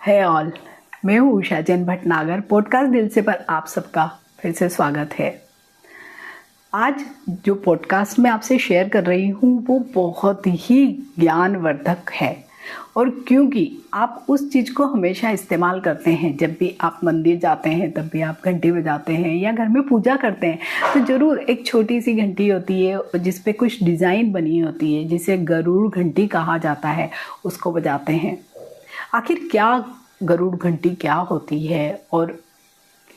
है ऑल, मैं हूँ उषा जैन भटनागर। पॉडकास्ट दिल से पर आप सबका फिर से स्वागत है। आज जो पॉडकास्ट मैं आपसे शेयर कर रही हूँ वो बहुत ही ज्ञानवर्धक है, और क्योंकि आप उस चीज़ को हमेशा इस्तेमाल करते हैं, जब भी आप मंदिर जाते हैं तब भी आप घंटी बजाते हैं या घर में पूजा करते हैं तो ज़रूर एक छोटी सी घंटी होती है जिस पे कुछ डिज़ाइन बनी होती है, जिसे गरुड़ घंटी कहा जाता है, उसको बजाते हैं। आखिर क्या गरुड़ घंटी क्या होती है और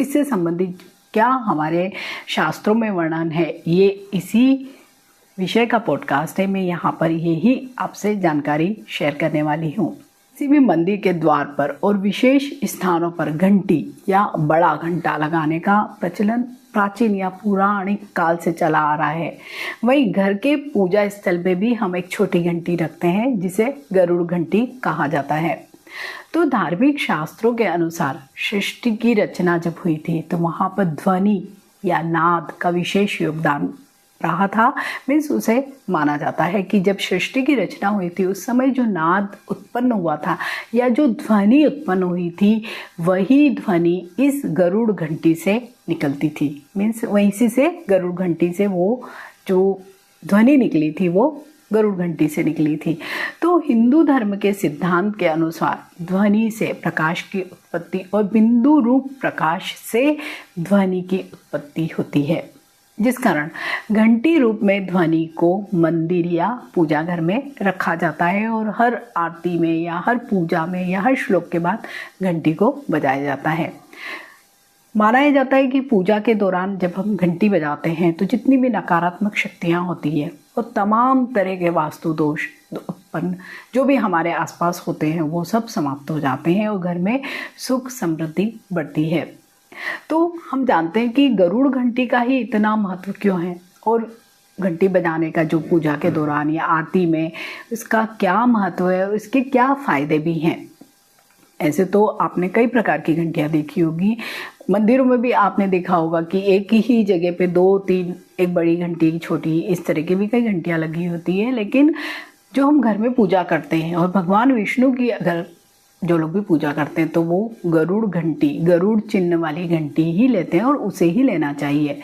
इससे संबंधित क्या हमारे शास्त्रों में वर्णन है, ये इसी विषय का पॉडकास्ट है। मैं यहाँ पर यही आपसे जानकारी शेयर करने वाली हूँ। किसी भी मंदिर के द्वार पर और विशेष स्थानों पर घंटी या बड़ा घंटा लगाने का प्रचलन प्राचीन या पौराणिक काल से चला आ रहा है। वहीं घर के पूजा स्थल पे भी हम एक छोटी घंटी रखते हैं जिसे गरुड़ घंटी कहा जाता है। तो धार्मिक शास्त्रों के अनुसार सृष्टि की रचना जब हुई थी तो वहाँ पर ध्वनि या नाद का विशेष योगदान रहा था। मीन्स उसे माना जाता है कि जब सृष्टि की रचना हुई थी उस समय जो नाद उत्पन्न हुआ था या जो ध्वनि उत्पन्न हुई थी वही ध्वनि इस गरुड़ घंटी से निकलती थी। मीन्स वहीं से गरुड़ घंटी से वो जो ध्वनि निकली थी वो गरुड़ घंटी से निकली थी। तो हिंदू धर्म के सिद्धांत के अनुसार ध्वनि से प्रकाश की उत्पत्ति और बिंदु रूप प्रकाश से ध्वनि की उत्पत्ति होती है, जिस कारण घंटी रूप में ध्वनि को मंदिर या पूजा घर में रखा जाता है और हर आरती में या हर पूजा में या हर श्लोक के बाद घंटी को बजाया जाता है। माना जाता है कि पूजा के दौरान जब हम घंटी बजाते हैं तो जितनी भी नकारात्मक शक्तियाँ होती है और तमाम तरह के वास्तु दोष उत्पन्न जो भी हमारे आसपास होते हैं वो सब समाप्त हो जाते हैं और घर में सुख समृद्धि बढ़ती है। तो हम जानते हैं कि गरुड़ घंटी का ही इतना महत्व क्यों है और घंटी बजाने का जो पूजा के दौरान या आरती में इसका क्या महत्व है और इसके क्या फ़ायदे भी हैं। ऐसे तो आपने कई प्रकार की घंटियाँ देखी होगी, मंदिरों में भी आपने देखा होगा कि एक ही जगह पे 2-3, एक बड़ी घंटी एक छोटी, इस तरह की भी कई घंटियाँ लगी होती है। लेकिन जो हम घर में पूजा करते हैं और भगवान विष्णु की अगर जो लोग भी पूजा करते हैं तो वो गरुड़ घंटी, गरुड़ चिन्ह वाली घंटी ही लेते हैं और उसे ही लेना चाहिए।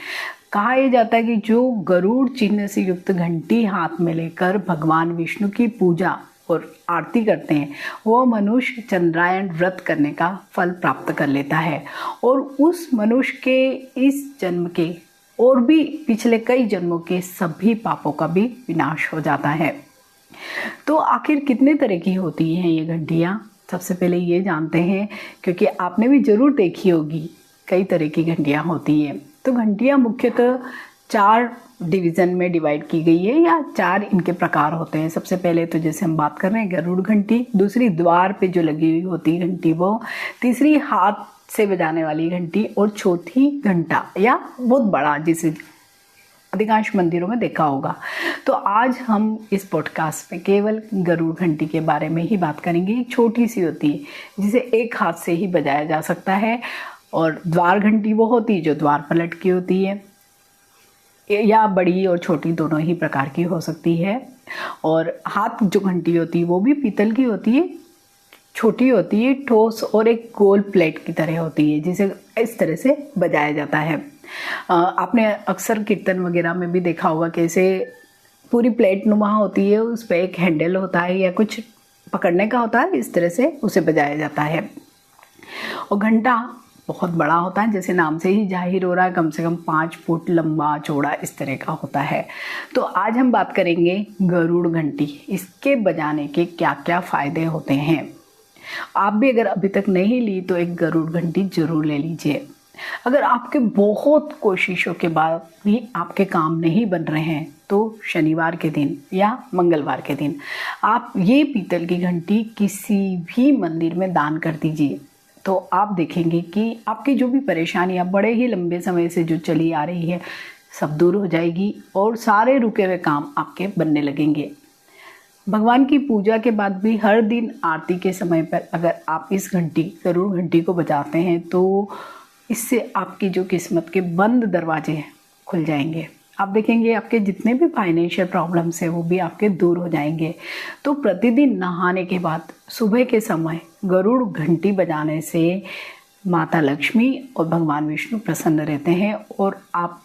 कहा यह जाता है कि जो गरुड़ चिन्ह से युक्त घंटी हाथ में लेकर भगवान विष्णु की पूजा और आरती करते हैं वो मनुष्य चंद्रायण व्रत करने का फल प्राप्त कर लेता है और उस मनुष्य के इस जन्म के और भी पिछले कई जन्मों के सभी पापों का भी विनाश हो जाता है। तो आखिर कितने तरह की होती हैं ये घंटियाँ, सबसे पहले ये जानते हैं, क्योंकि आपने भी ज़रूर देखी होगी कई तरह की घंटियाँ होती हैं। तो घंटियाँ मुख्यतः 4 डिवीज़न में डिवाइड की गई है या 4 इनके प्रकार होते हैं। सबसे पहले तो जैसे हम बात कर रहे हैं गरुड़ घंटी, दूसरी द्वार पे जो लगी हुई होती घंटी वो, तीसरी हाथ से बजाने वाली घंटी और चौथी घंटा या बहुत बड़ा जिसे अधिकांश मंदिरों में देखा होगा। तो आज हम इस पॉडकास्ट में केवल गरुड़ घंटी के बारे में ही बात करेंगे। एक छोटी सी होती है जिसे एक हाथ से ही बजाया जा सकता है, और द्वार घंटी वो होती है जो द्वार पर लटकी होती है, या बड़ी और छोटी दोनों ही प्रकार की हो सकती है। और हाथ जो घंटी होती है वो भी पीतल की होती है, छोटी होती है, ठोस और एक गोल प्लेट की तरह होती है जिसे इस तरह से बजाया जाता है। आपने अक्सर कीर्तन वगैरह में भी देखा होगा कैसे पूरी प्लेट नुमा होती है, उस पर एक हैंडल होता है या कुछ पकड़ने का होता है, इस तरह से उसे बजाया जाता है। और घंटा बहुत बड़ा होता है, जैसे नाम से ही जाहिर हो रहा है, कम से कम 5 फुट लंबा चौड़ा इस तरह का होता है। तो आज हम बात करेंगे गरुड़ घंटी, इसके बजाने के क्या क्या फ़ायदे होते हैं। आप भी अगर अभी तक नहीं ली तो एक गरुड़ घंटी ज़रूर ले लीजिए। अगर आपके बहुत कोशिशों के बाद भी आपके काम नहीं बन रहे हैं तो शनिवार के दिन या मंगलवार के दिन आप ये पीतल की घंटी किसी भी मंदिर में दान कर दीजिए। तो आप देखेंगे कि आपकी जो भी परेशानियां बड़े ही लंबे समय से जो चली आ रही है सब दूर हो जाएगी और सारे रुके हुए काम आपके बनने लगेंगे। भगवान की पूजा के बाद भी हर दिन आरती के समय पर अगर आप इस घंटी, गरुड़ घंटी को बजाते हैं तो इससे आपकी जो किस्मत के बंद दरवाजे खुल जाएंगे। आप देखेंगे आपके जितने भी फाइनेंशियल प्रॉब्लम्स हैं वो भी आपके दूर हो जाएंगे। तो प्रतिदिन नहाने के बाद सुबह के समय गरुड़ घंटी बजाने से माता लक्ष्मी और भगवान विष्णु प्रसन्न रहते हैं और आप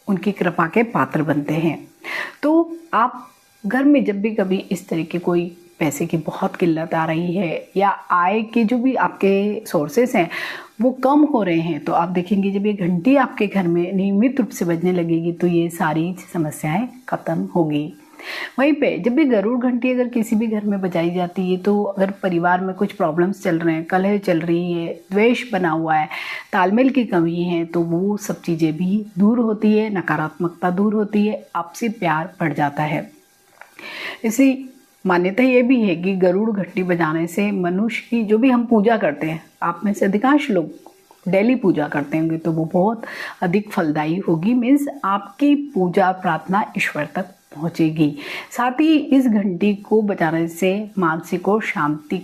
उनकी कृपा के पात्र बनते हैं। तो आप घर में जब भी कभी इस तरह की कोई पैसे की बहुत किल्लत आ रही है या आय के जो भी आपके सोर्सेस हैं वो कम हो रहे हैं, तो आप देखेंगे जब ये घंटी आपके घर में नियमित रूप से बजने लगेगी तो ये सारी समस्याएं खत्म होगी। वहीं पे जब भी गरुड़ घंटी अगर किसी भी घर में बजाई जाती है तो अगर परिवार में कुछ प्रॉब्लम्स चल रहे हैं, कलह चल रही है, द्वेष बना हुआ है, तालमेल की कमी है, तो वो सब चीज़ें भी दूर होती है, नकारात्मकता दूर होती है, आपसी प्यार बढ़ जाता है। इसी मान्यता ये भी है कि गरुड़ घंटी बजाने से मनुष्य की जो भी हम पूजा करते हैं, आप में से अधिकांश लोग डेली पूजा करते होंगे, तो वो बहुत अधिक फलदायी होगी। मीन्स आपकी पूजा प्रार्थना ईश्वर तक पहुंचेगी। साथ ही इस घंटी को बजाने से मानसिक और शांति,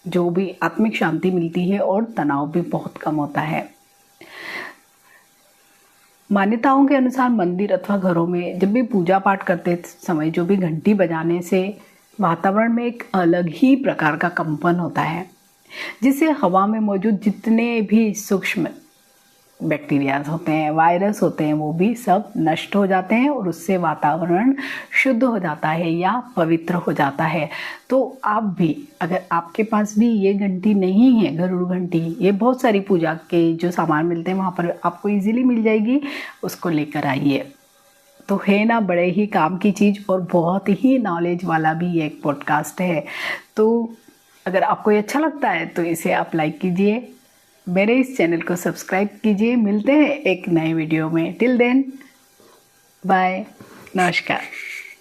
जो भी आत्मिक शांति मिलती है और तनाव भी बहुत कम होता है। मान्यताओं के अनुसार मंदिर अथवा घरों में जब भी पूजा पाठ करते समय जो भी घंटी बजाने से वातावरण में एक अलग ही प्रकार का कंपन होता है, जिससे हवा में मौजूद जितने भी सूक्ष्म बैक्टीरिया होते हैं, वायरस होते हैं, वो भी सब नष्ट हो जाते हैं और उससे वातावरण शुद्ध हो जाता है या पवित्र हो जाता है। तो आप भी, अगर आपके पास भी ये घंटी नहीं है, गरुड़ घंटी, ये बहुत सारी पूजा के जो सामान मिलते हैं वहाँ पर आपको इजीली मिल जाएगी, उसको लेकर आइए। तो है ना बड़े ही काम की चीज़ और बहुत ही नॉलेज वाला भी ये एक पॉडकास्ट है। तो अगर आपको ये अच्छा लगता है तो इसे आप लाइक कीजिए, मेरे इस चैनल को सब्सक्राइब कीजिए। मिलते हैं एक नए वीडियो में। टिल देन बाय, नमस्कार।